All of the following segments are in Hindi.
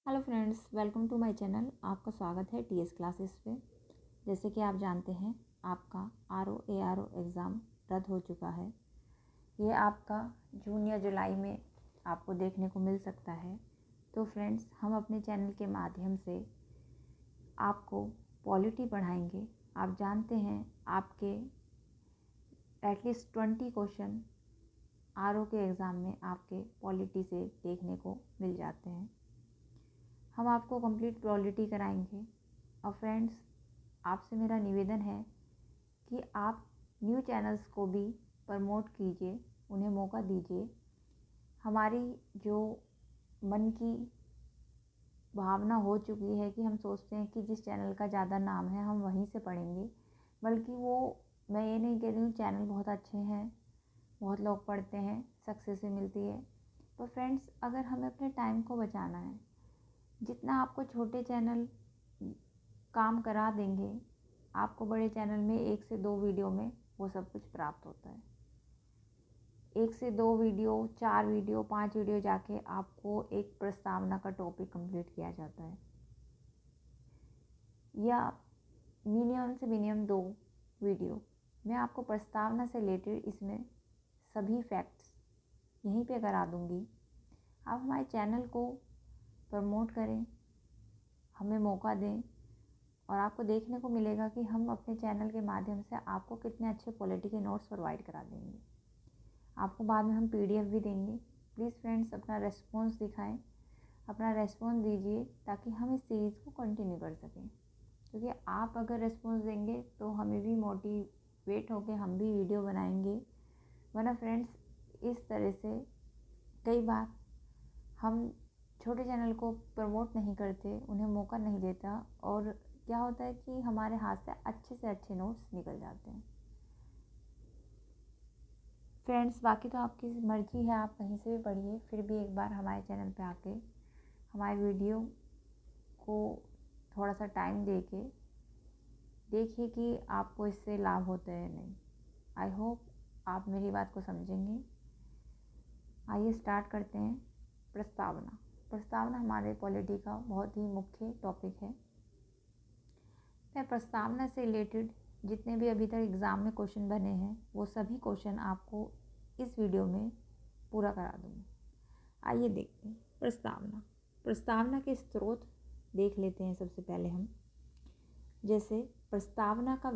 Hello friends, welcome to my channel. आपका स्वागत है टीएस क्लासेस पे। जैसे कि आप जानते हैं, आपका आरओ एग्ज़ाम रद्द हो चुका है। ये आपका जून या जुलाई में आपको देखने को मिल सकता है। तो फ्रेंड्स, हम अपने चैनल के माध्यम से आपको पॉलिटी पढ़ाएंगे। आप जानते हैं, आपके एटलीस्ट 20 क्वेश्चन आरओ के एग्ज़ाम में आपके पॉलिटी से देखने को मिल जाते हैं। हम आपको कंप्लीट पॉलिटी कराएंगे। और फ्रेंड्स, आपसे मेरा निवेदन है कि आप न्यू चैनल्स को भी प्रमोट कीजिए, उन्हें मौका दीजिए। हमारी जो मन की भावना हो चुकी है कि हम सोचते हैं कि जिस चैनल का ज़्यादा नाम है हम वहीं से पढ़ेंगे, बल्कि वो, मैं ये नहीं कह रही हूँ, चैनल बहुत अच्छे हैं, बहुत लोग पढ़ते हैं, सक्सेस भी मिलती है। तो फ्रेंड्स, अगर हमें अपने टाइम को बचाना है, जितना आपको छोटे चैनल काम करा देंगे, आपको बड़े चैनल में 1 से 2 वीडियो में वो सब कुछ प्राप्त होता है। 1 से 2 वीडियो, 4 वीडियो, 5 वीडियो जाके आपको एक प्रस्तावना का टॉपिक कंप्लीट किया जाता है, या मिनिमम से मिनिमम 2 वीडियो। मैं आपको प्रस्तावना से रिलेटेड इसमें सभी फैक्ट्स यहीं पे करा दूँगी। आप हमारे चैनल को प्रमोट करें, हमें मौका दें, और आपको देखने को मिलेगा कि हम अपने चैनल के माध्यम से आपको कितने अच्छे क्वालिटी के नोट्स प्रोवाइड करा देंगे। आपको बाद में हम पीडीएफ भी देंगे। प्लीज़ फ्रेंड्स, अपना रेस्पॉन्स दिखाएं, अपना रेस्पॉन्स दीजिए, ताकि हम इस सीरीज़ को कंटिन्यू कर सकें। क्योंकि आप अगर रेस्पॉन्स देंगे तो हमें भी मोटिवेट होकर हम भी वीडियो बनाएंगे। वरना फ्रेंड्स, इस तरह से कई बार हम छोटे चैनल को प्रमोट नहीं करते, उन्हें मौका नहीं देता, और क्या होता है कि हमारे हाथ से अच्छे नोट्स निकल जाते हैं। फ्रेंड्स, बाकी तो आपकी मर्ज़ी है, आप कहीं से भी पढ़िए। फिर भी एक बार हमारे चैनल पे आके हमारे वीडियो को थोड़ा सा टाइम दे के देखिए कि आपको इससे लाभ होता है या नहीं। आई होप आप मेरी बात को समझेंगे। आइए स्टार्ट करते हैं। प्रस्तावना हमारे पॉलिटी का बहुत ही मुख्य टॉपिक है। मैं प्रस्तावना से रिलेटेड जितने भी अभी तक एग्ज़ाम में क्वेश्चन बने हैं, वो सभी क्वेश्चन आपको इस वीडियो में पूरा करा दूँगी। आइए देखते हैं प्रस्तावना के स्रोत देख लेते हैं। सबसे पहले हम, जैसे प्रस्तावना का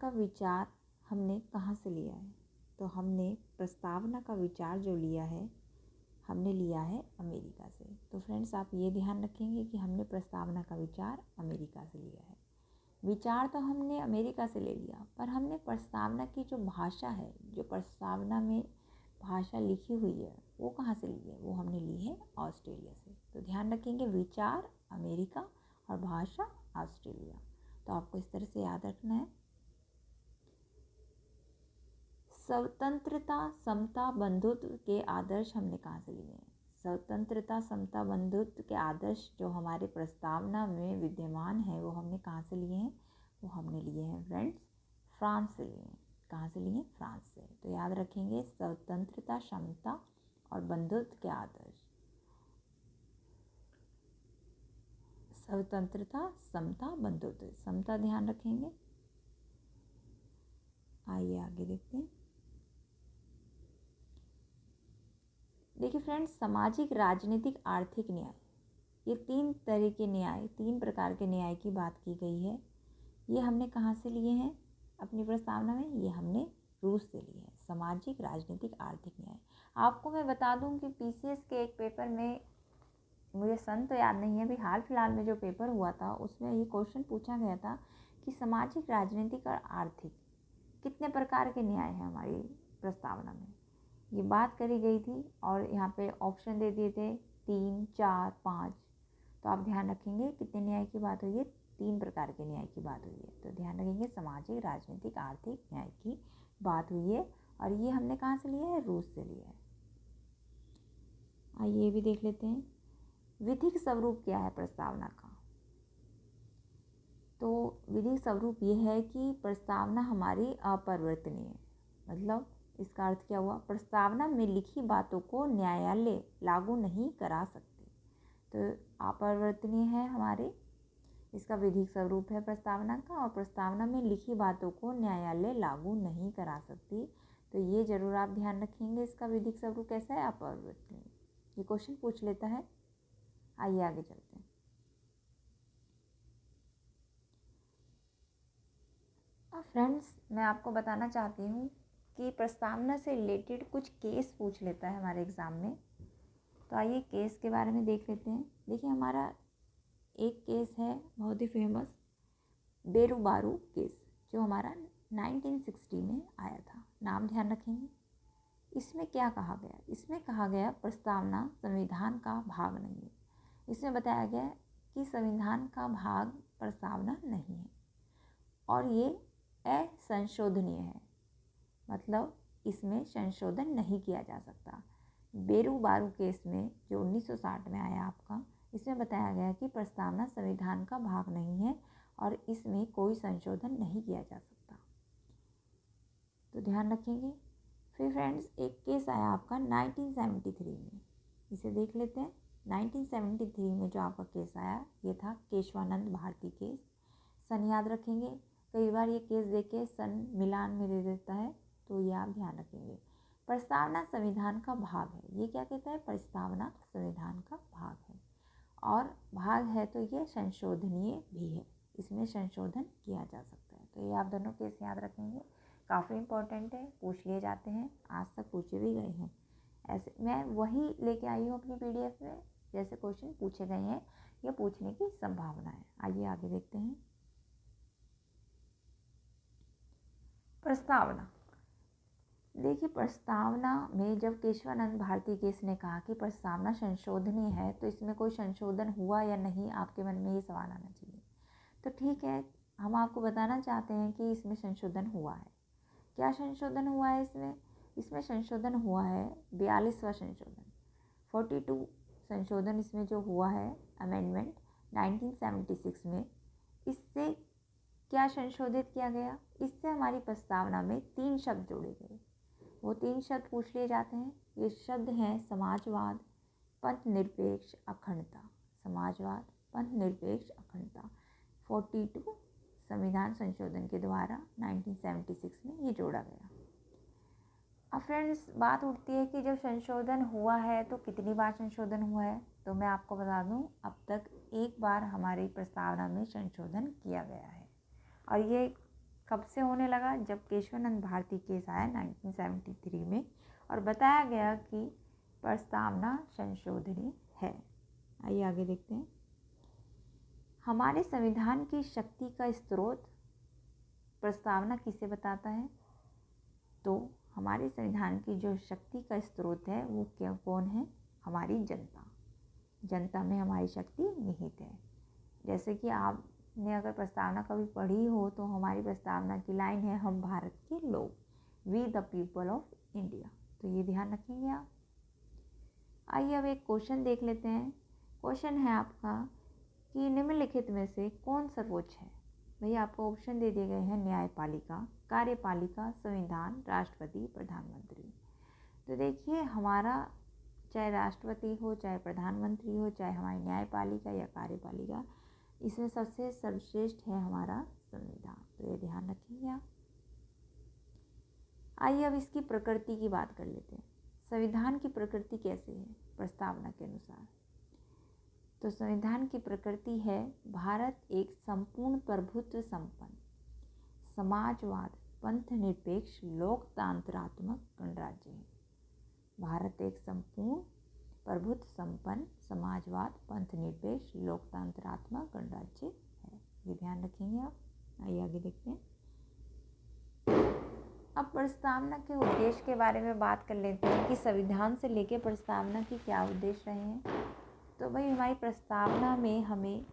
विचार हमने कहाँ से लिया है? तो हमने प्रस्तावना का विचार जो लिया है, हमने लिया है अमेरिका से। तो फ्रेंड्स, आप ये ध्यान रखेंगे कि हमने प्रस्तावना का विचार अमेरिका से लिया है। विचार तो हमने अमेरिका से ले लिया, पर हमने प्रस्तावना की जो भाषा है, जो प्रस्तावना में भाषा लिखी हुई है, वो कहाँ से ली है? वो हमने ली है ऑस्ट्रेलिया से। तो ध्यान रखेंगे, विचार अमेरिका और भाषा ऑस्ट्रेलिया। तो आपको इस तरह से याद रखना है। स्वतंत्रता, समता, बंधुत्व के आदर्श हमने कहाँ से लिए हैं? स्वतंत्रता, समता, बंधुत्व के आदर्श जो हमारे प्रस्तावना में विद्यमान है, वो हमने कहाँ से लिए हैं? वो हमने लिए हैं फ्रेंड्स फ्रांस से लिए हैं। कहाँ से लिए हैं? फ्रांस से। तो याद रखेंगे, स्वतंत्रता, समता और बंधुत्व के आदर्श। स्वतंत्रता, समता, बंधुत्व। समता ध्यान रखेंगे। आइए आगे देखते हैं। देखिए फ्रेंड्स, सामाजिक, राजनीतिक, आर्थिक न्याय, ये 3 तरह के न्याय, 3 प्रकार के न्याय की बात की गई है। ये हमने कहाँ से लिए हैं अपनी प्रस्तावना में? ये हमने रूस से लिए हैं। सामाजिक, राजनीतिक, आर्थिक न्याय। आपको मैं बता दूं कि पीसीएस के एक पेपर में, मुझे सन तो याद नहीं है, अभी हाल फिलहाल में जो पेपर हुआ था, उसमें ये क्वेश्चन पूछा गया था कि सामाजिक, राजनीतिक और आर्थिक कितने प्रकार के न्याय हैं हमारी प्रस्तावना में। ये बात करी गई थी, और यहाँ पे ऑप्शन दे दिए थे 3, 4, 5। तो आप ध्यान रखेंगे कितने न्याय की बात हुई है? 3 प्रकार के न्याय की बात हुई है। तो ध्यान रखेंगे, सामाजिक, राजनीतिक, आर्थिक न्याय की बात हुई है, और ये हमने कहाँ से लिया है? रूस से लिया है। आइए ये भी देख लेते हैं। विधिक स्वरूप क्या है प्रस्तावना का? तो विधिक स्वरूप ये है कि प्रस्तावना हमारी अपरिवर्तनीय है, मतलब इसका अर्थ क्या हुआ? प्रस्तावना में लिखी बातों को न्यायालय लागू नहीं करा सकते। तो अपरिवर्तनीय है हमारे, इसका विधिक स्वरूप है प्रस्तावना का, और प्रस्तावना में लिखी बातों को न्यायालय लागू नहीं करा सकती। तो ये जरूर आप ध्यान रखेंगे, इसका विधिक स्वरूप कैसा है? अपरिवर्तनीय। ये क्वेश्चन पूछ लेता है। आइए आगे चलते हैं। अब फ्रेंड्स, मैं आपको बताना चाहती हूँ कि प्रस्तावना से रिलेटेड कुछ केस पूछ लेता है हमारे एग्ज़ाम में। तो आइए केस के बारे में देख लेते हैं। देखिए, हमारा एक केस है बहुत ही फेमस, बेरुबारू केस, जो हमारा 1960 में आया था। नाम ध्यान रखेंगे। इसमें क्या कहा गया? इसमें कहा गया प्रस्तावना संविधान का भाग नहीं है। इसमें बताया गया कि संविधान का भाग प्रस्तावना नहीं है और ये असंशोधनीय है, मतलब इसमें संशोधन नहीं किया जा सकता। बेरुबारू केस में जो 1960 में आया आपका, इसमें बताया गया कि प्रस्तावना संविधान का भाग नहीं है और इसमें कोई संशोधन नहीं किया जा सकता। तो ध्यान रखेंगे। फिर फ्रेंड्स, एक केस आया आपका 1973 में, इसे देख लेते हैं। 1973 में जो आपका केस आया, ये था केशवानंद भारती केस। सन याद रखेंगे, कई बार ये केस देख के सन मिलान में दे देता है, तो ये आप ध्यान रखेंगे। प्रस्तावना संविधान का भाग है, ये क्या कहता है? प्रस्तावना संविधान का भाग है, और भाग है तो ये संशोधनीय भी है, इसमें संशोधन किया जा सकता है। तो ये आप दोनों केस याद रखेंगे, काफ़ी इंपॉर्टेंट है, पूछ लिए जाते हैं, आज तक पूछे भी गए हैं। ऐसे मैं वही लेके आई हूँ अपनी PDF में, जैसे क्वेश्चन पूछे गए हैं या पूछने की संभावना है। आइए आगे देखते हैं। प्रस्तावना। देखिए, प्रस्तावना में जब केशवानंद भारती केस ने कहा कि प्रस्तावना संशोधनीय है, तो इसमें कोई संशोधन हुआ या नहीं, आपके मन में ये सवाल आना चाहिए। तो ठीक है, हम आपको बताना चाहते हैं कि इसमें संशोधन हुआ है। क्या संशोधन हुआ है इसमें? इसमें संशोधन हुआ है 42वां संशोधन, 42 संशोधन इसमें जो हुआ है, अमेंडमेंट 1976 में। इससे क्या संशोधित किया गया? इससे हमारी प्रस्तावना में 3 शब्द जोड़े गए। वो 3 शब्द पूछ लिए जाते हैं। ये शब्द हैं समाजवाद, पंथ निरपेक्ष अखंडता। समाजवाद, पंथ निरपेक्ष अखंडता 42 संविधान संशोधन के द्वारा 1976 में ये जोड़ा गया। अब फ्रेंड्स, बात उठती है कि जब संशोधन हुआ है तो कितनी बार संशोधन हुआ है? तो मैं आपको बता दूं, अब तक एक बार हमारी प्रस्तावना में संशोधन किया गया है, और ये कब से होने लगा? जब केशवानंद भारती केस आया 1973 में, और बताया गया कि प्रस्तावना संशोधनीय है। आइए आगे देखते हैं। हमारे संविधान की शक्ति का स्रोत प्रस्तावना किसे बताता है? तो हमारे संविधान की जो शक्ति का स्रोत है वो कौन है? हमारी जनता। जनता में हमारी शक्ति निहित है। जैसे कि आपने अगर प्रस्तावना कभी पढ़ी हो, तो हमारी प्रस्तावना की लाइन है, हम भारत के लोग, we the people of India. तो ये ध्यान रखेंगे आप। आइए अब एक क्वेश्चन देख लेते हैं। क्वेश्चन है आपका कि निम्नलिखित में से कौन सर्वोच्च है? भैया आपको ऑप्शन दे दिए गए हैं, न्यायपालिका, कार्यपालिका, संविधान, राष्ट्रपति, प्रधानमंत्री। तो देखिए, हमारा चाहे राष्ट्रपति हो, चाहे प्रधानमंत्री हो, चाहे हमारी न्यायपालिका या कार्यपालिका, इसमें सबसे सर्वश्रेष्ठ है हमारा संविधान। तो ये ध्यान रखेंगे आप। आइए अब इसकी प्रकृति की बात कर लेते हैं। संविधान की प्रकृति कैसे है प्रस्तावना के अनुसार? तो संविधान की प्रकृति है, भारत एक संपूर्ण प्रभुत्व संपन्न, समाजवाद, पंथ निरपेक्ष, लोकतंत्रात्मक गणराज्य है। भारत एक संपूर्ण प्रभुत्व संपन्न, समाजवाद, पंथ निरपेक्ष, लोकतंत्रात्मक गणराज्य है। ये ध्यान रखेंगे आप। आइए आगे देखते हैं। अब प्रस्तावना के उद्देश्य के बारे में बात कर लेते हैं कि संविधान से लेकर प्रस्तावना की क्या उद्देश्य रहे हैं। तो भाई, हमारी प्रस्तावना में हमें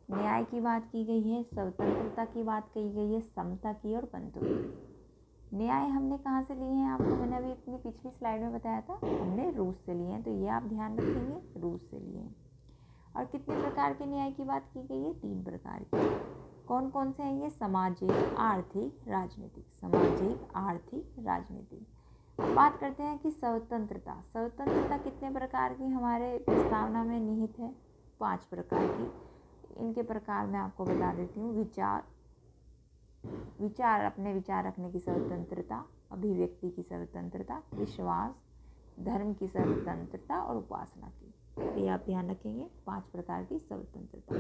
न्याय की बात की गई है, स्वतंत्रता की बात की गई है, समता की और बंधुत्व की। न्याय हमने कहाँ से लिए हैं? आपको मैंने अभी अपनी पिछली स्लाइड में बताया था, हमने रूस से लिए हैं। तो ये आप ध्यान रखेंगे, रूस से लिए हैं। और कितने प्रकार के न्याय की बात की गई है? 3 प्रकार के। कौन कौन से हैं ये? सामाजिक, आर्थिक, राजनीतिक। सामाजिक, आर्थिक, राजनीतिक। बात करते हैं कि स्वतंत्रता। स्वतंत्रता कितने प्रकार की हमारे प्रस्तावना में निहित है? 5 प्रकार की। इनके प्रकार मैं आपको बता देती हूँ। विचार अपने विचार रखने की स्वतंत्रता, अभिव्यक्ति की स्वतंत्रता, विश्वास, धर्म की स्वतंत्रता और उपासना की। ये आप ध्यान रखेंगे, 5 प्रकार की स्वतंत्रता।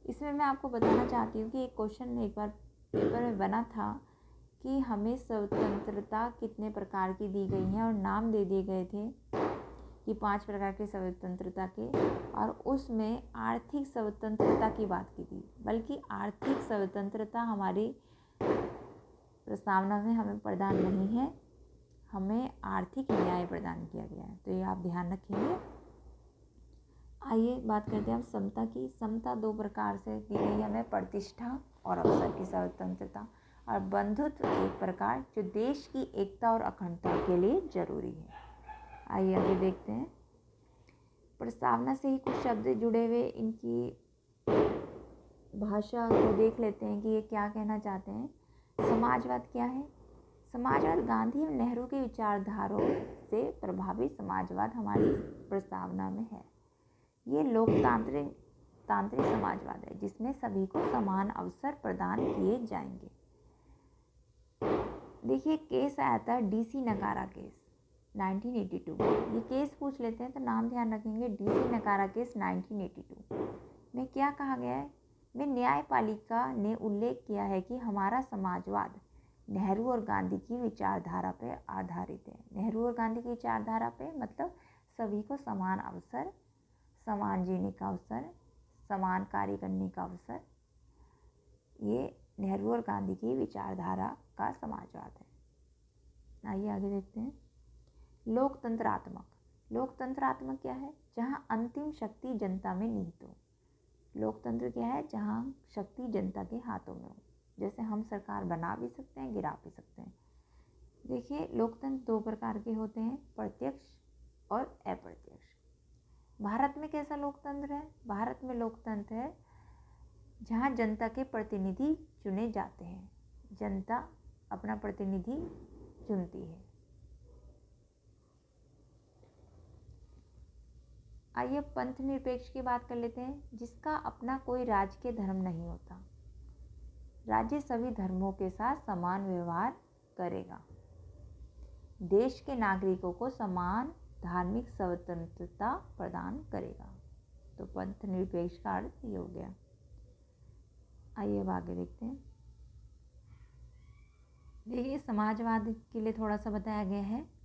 इसमें मैं आपको बताना चाहती हूँ कि एक क्वेश्चन एक बार पेपर में बना था कि हमें स्वतंत्रता कितने प्रकार की दी गई है और नाम दे दिए गए थे कि 5 प्रकार की स्वतंत्रता के, और उसमें आर्थिक स्वतंत्रता की बात की थी। बल्कि आर्थिक स्वतंत्रता हमारी प्रस्तावना में हमें प्रदान नहीं है, हमें आर्थिक न्याय प्रदान किया गया है। तो ये आप ध्यान रखेंगे। आइए बात करते हैं हम समता की। समता 2 प्रकार से दी गई है हमें, प्रतिष्ठा और अवसर की स्वतंत्रता, और बंधुत्व एक प्रकार जो देश की एकता और अखंडता के लिए जरूरी है। आइए आगे देखते हैं। प्रस्तावना से ही कुछ शब्द जुड़े हुए इनकी भाषा को देख लेते हैं कि ये क्या कहना चाहते हैं। समाजवाद क्या है? समाजवाद गांधी और नेहरू के विचारधाराओं से प्रभावित समाजवाद हमारी प्रस्तावना में है। ये लोकतांत्रिक समाजवाद है जिसमें सभी को समान अवसर प्रदान किए जाएंगे। देखिए केस आया था डीसी नकारा केस 1982 में। ये केस पूछ लेते हैं तो नाम ध्यान रखेंगे, डीसी नकारा केस 1982 में क्या कहा गया है? में न्यायपालिका ने उल्लेख किया है कि हमारा समाजवाद नेहरू और गांधी की विचारधारा पर आधारित है। नेहरू और गांधी की विचारधारा पे मतलब सभी को समान अवसर, समान जीने का अवसर, समान कार्य करने का अवसर, ये नेहरू और गांधी की विचारधारा का समाजवाद है। आइए आगे देखते हैं। लोकतंत्रात्मक क्या है? जहां अंतिम शक्ति जनता में निहित हो। लोकतंत्र क्या है? जहां शक्ति जनता के हाथों में हो। जैसे हम सरकार बना भी सकते हैं, गिरा भी सकते हैं। देखिए लोकतंत्र 2 प्रकार के होते हैं, प्रत्यक्ष और अप्रत्यक्ष। भारत में कैसा लोकतंत्र है? भारत में लोकतंत्र है जहां जनता के प्रतिनिधि चुने जाते हैं, जनता अपना प्रतिनिधि चुनती है। आइए पंथ निरपेक्ष की बात कर लेते हैं, जिसका अपना कोई राजकीय धर्म नहीं होता। राज्य सभी धर्मों के साथ समान व्यवहार करेगा, देश के नागरिकों को समान धार्मिक स्वतंत्रता प्रदान करेगा। तो पंथ निरपेक्ष का अर्थ ये हो गया। आइए अब आगे देखते हैं। देखिए समाजवाद के लिए थोड़ा सा बताया गया है।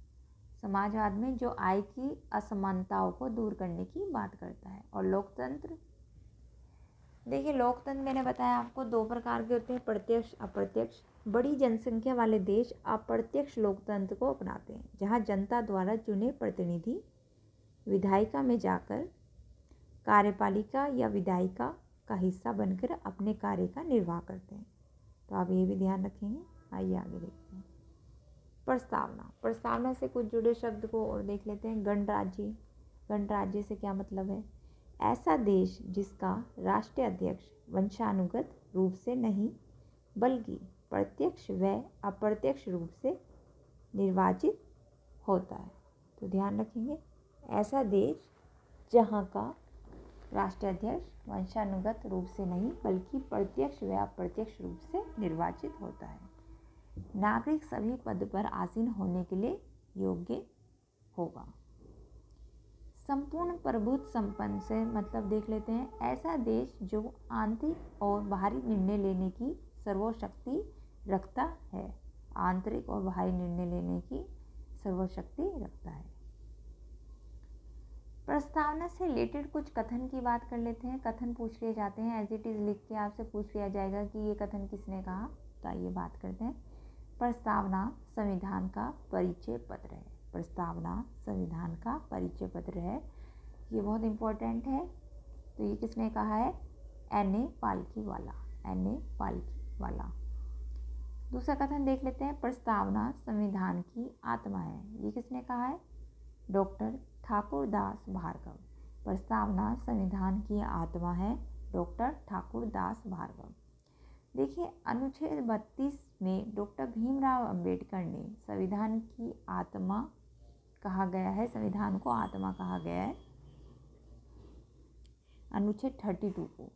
समाजवाद में जो आय की असमानताओं को दूर करने की बात करता है। और लोकतंत्र, देखिए लोकतंत्र मैंने बताया आपको 2 प्रकार के होते हैं, प्रत्यक्ष अप्रत्यक्ष। बड़ी जनसंख्या वाले देश अप्रत्यक्ष लोकतंत्र को अपनाते हैं, जहां जनता द्वारा चुने प्रतिनिधि विधायिका में जाकर कार्यपालिका या विधायिका का हिस्सा बनकर अपने कार्य का निर्वाह करते हैं। तो आप ये भी ध्यान रखेंगे। आइए आगे देखते हैं। प्रस्तावना से कुछ जुड़े शब्द को और देख लेते हैं। गणराज्य। गणराज्य से क्या मतलब है? ऐसा देश जिसका राष्ट्रीय अध्यक्ष वंशानुगत रूप से नहीं बल्कि प्रत्यक्ष व अप्रत्यक्ष रूप से निर्वाचित होता है। तो ध्यान रखेंगे, ऐसा देश जहाँ का राष्ट्रीय अध्यक्ष वंशानुगत रूप से नहीं बल्कि प्रत्यक्ष व अप्रत्यक्ष रूप से निर्वाचित होता है। नागरिक सभी पद पर आसीन होने के लिए योग्य होगा। संपूर्ण प्रभुत्व संपन्न से मतलब देख लेते हैं, ऐसा देश जो आंतरिक और बाहरी निर्णय लेने की सर्वशक्ति रखता है। आंतरिक और बाहरी निर्णय लेने की सर्वशक्ति रखता है। प्रस्तावना से रिलेटेड कुछ कथन की बात कर लेते हैं। कथन पूछ लिए जाते हैं, एज इट इज़ लिख के आपसे पूछ लिया जाएगा कि ये कथन किसने कहा। तो आइए बात करते हैं। प्रस्तावना संविधान का परिचय पत्र है। प्रस्तावना संविधान का परिचय पत्र है, ये बहुत इम्पोर्टेंट है। तो ये किसने कहा है? N.A. पालकीवाला। N.A. पालकीवाला। दूसरा कथन देख लेते हैं। प्रस्तावना संविधान की आत्मा है, ये किसने कहा है? डॉक्टर ठाकुर दास भार्गव। प्रस्तावना संविधान की आत्मा है, डॉक्टर ठाकुर दास भार्गव। देखिए अनुच्छेद 32 में डॉक्टर भीमराव अंबेडकर ने संविधान की आत्मा कहा गया है, संविधान को आत्मा कहा गया है। अनुच्छेद 32 को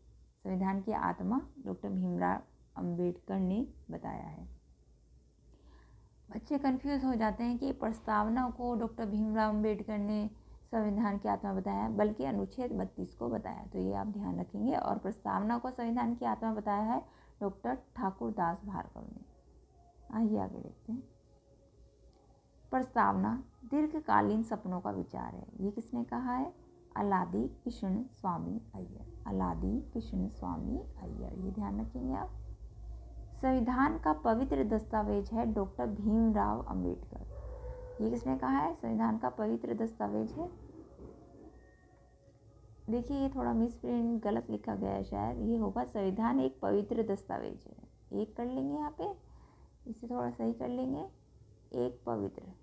संविधान की आत्मा डॉक्टर भीमराव अंबेडकर ने बताया है। बच्चे कंफ्यूज हो जाते हैं कि प्रस्तावना को डॉक्टर भीमराव अंबेडकर ने संविधान की आत्मा बताया, बल्कि अनुच्छेद 32 को बताया। तो ये आप ध्यान रखेंगे। और प्रस्तावना को संविधान की आत्मा बताया है डॉक्टर ठाकुर दास भार्गव ने। आइए आगे देखते हैं। प्रस्तावना दीर्घकालीन सपनों का विचार है। ये किसने कहा है? अलादी कृष्ण स्वामी अय्यर। अलादी कृष्ण स्वामी अय्यर, ये ध्यान रखेंगे आप। संविधान का पवित्र दस्तावेज है डॉक्टर भीमराव अंबेडकर। ये किसने कहा है? संविधान का पवित्र दस्तावेज है। देखिए ये थोड़ा मिसप्रिंट गलत लिखा गया है, शायद ये होगा संविधान एक पवित्र दस्तावेज है। एक कर लेंगे यहाँ पे, इसे थोड़ा सही कर लेंगे। एक पवित्र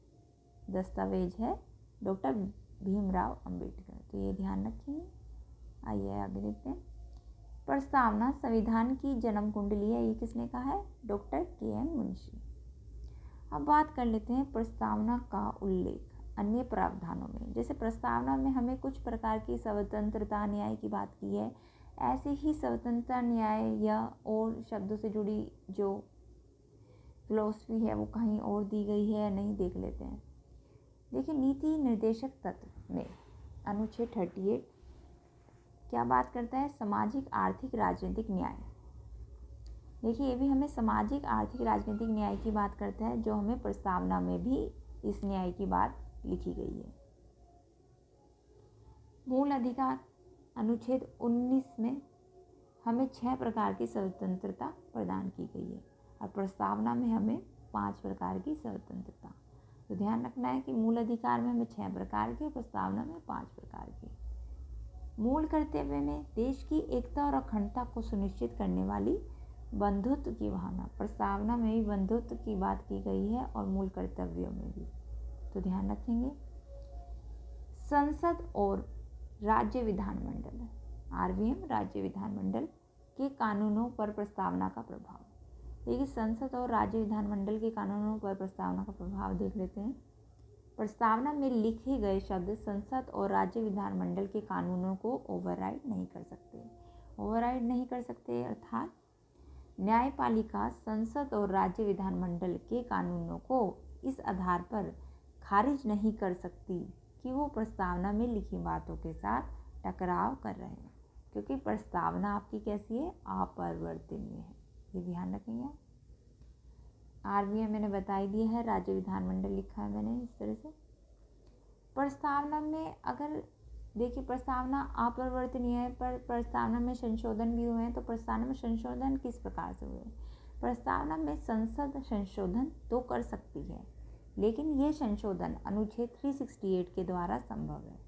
दस्तावेज है डॉक्टर भीमराव अंबेडकर, तो ये ध्यान रखेंगे। आइए आगे देखते हैं। प्रस्तावना संविधान की जन्म कुंडली है। ये किसने कहा है? Doctor K M. मुंशी। अब बात कर लेते हैं प्रस्तावना का उल्लेख अन्य प्रावधानों में। जैसे प्रस्तावना में हमें कुछ प्रकार की स्वतंत्रता न्याय की बात की है, ऐसे ही स्वतंत्रता न्याय या और शब्दों से जुड़ी जो फिलॉसफी है वो कहीं और दी गई है या नहीं, देख लेते हैं। देखिए नीति निर्देशक तत्व में अनुच्छेद 38 क्या बात करता है? सामाजिक आर्थिक राजनीतिक न्याय। देखिए ये भी हमें सामाजिक आर्थिक राजनीतिक न्याय की बात करता है, जो हमें प्रस्तावना में भी इस न्याय की बात लिखी गई है। मूल अधिकार अनुच्छेद 19 में हमें 6 प्रकार की स्वतंत्रता प्रदान की गई है और प्रस्तावना में हमें 5 प्रकार की स्वतंत्रता। तो ध्यान रखना है कि मूल अधिकार में हमें 6 प्रकार की, प्रस्तावना में 5 प्रकार की। मूल कर्तव्य में देश की एकता और अखंडता को सुनिश्चित करने वाली बंधुत्व की भावना। प्रस्तावना में भी बंधुत्व की बात की गई है और मूल कर्तव्यों में भी, तो ध्यान रखेंगे। संसद और राज्य विधानमंडल RVM राज्य विधानमंडल के कानूनों पर प्रस्तावना का प्रभाव। देखिए संसद और राज्य विधानमंडल के कानूनों पर प्रस्तावना का प्रभाव देख लेते हैं। प्रस्तावना में लिखे गए शब्द संसद और राज्य विधानमंडल के कानूनों को ओवरराइड नहीं कर सकते। ओवरराइड नहीं कर सकते अर्थात न्यायपालिका संसद और राज्य विधानमंडल के कानूनों को इस आधार पर खारिज नहीं कर सकती कि वो प्रस्तावना में लिखी बातों के साथ टकराव कर रहे हैं, क्योंकि प्रस्तावना आपकी कैसी है? अपरिवर्तनीय है। ये ध्यान रखेंगे। RVM मैंने बताई दिया है, राज्य विधानमंडल लिखा है मैंने इस तरह से। प्रस्तावना में अगर देखिए प्रस्तावना अपरिवर्तनीय है, पर प्रस्तावना में संशोधन भी हुए हैं। तो प्रस्तावना में संशोधन किस प्रकार से हुए? प्रस्तावना में संसद संशोधन तो कर सकती है, लेकिन ये संशोधन अनुच्छेद 368 के द्वारा संभव है।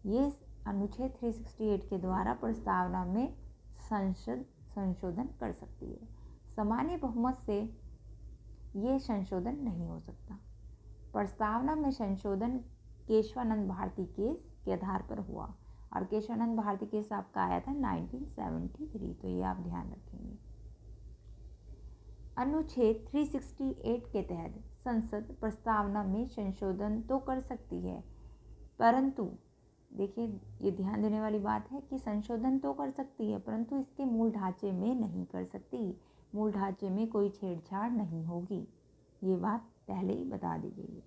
ये अनुच्छेद 368 के द्वारा प्रस्तावना में संसद संशोधन कर सकती है। सामान्य बहुमत से ये संशोधन नहीं हो सकता। प्रस्तावना में संशोधन केशवानंद भारती केस के आधार पर हुआ और केशवानंद भारती केस आपका आया था 1973, तो ये आप ध्यान रखेंगे। अनुच्छेद 368 के तहत संसद प्रस्तावना में संशोधन तो कर सकती है, परंतु देखिए ये ध्यान देने वाली बात है कि संशोधन तो कर सकती है, परंतु इसके मूल ढांचे में नहीं कर सकती। मूल ढांचे में कोई छेड़छाड़ नहीं होगी, ये बात पहले ही बता दी गई है।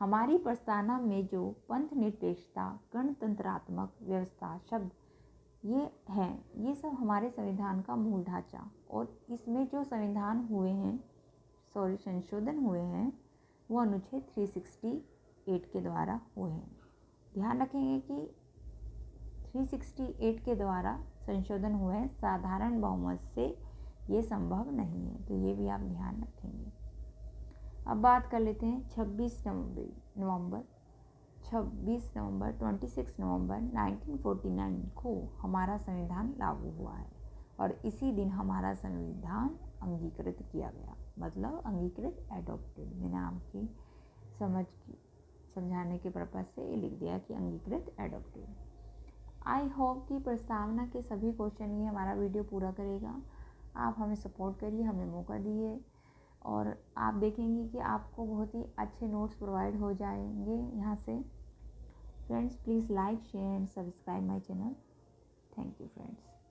हमारी प्रस्तावना में जो पंथ निरपेक्षता, गणतंत्रात्मक व्यवस्था शब्द ये हैं, ये सब हमारे संविधान का मूल ढांचा, और इसमें जो संशोधन हुए हैं वो अनुच्छेद 368 के द्वारा हुए हैं। ध्यान रखेंगे कि 368 के द्वारा संशोधन हुए हैं, साधारण बहुमत से ये संभव नहीं है, तो ये भी आप ध्यान रखेंगे। अब बात कर लेते हैं 26 नवंबर 26 नवंबर 1949 को हमारा संविधान लागू हुआ है और इसी दिन हमारा संविधान अंगीकृत किया गया, मतलब अंगीकृत एडॉप्टेड। मैंने आपकी समझाने के पर्पज से ये लिख दिया कि अंगीकृत एडॉप्टेड। आई होप कि प्रस्तावना के सभी क्वेश्चन ये हमारा वीडियो पूरा करेगा। आप हमें सपोर्ट करिए, हमें मौका दिए और आप देखेंगे कि आपको बहुत ही अच्छे नोट्स प्रोवाइड हो जाएंगे यहाँ से। Friends, please like, share and subscribe my channel. Thank you friends.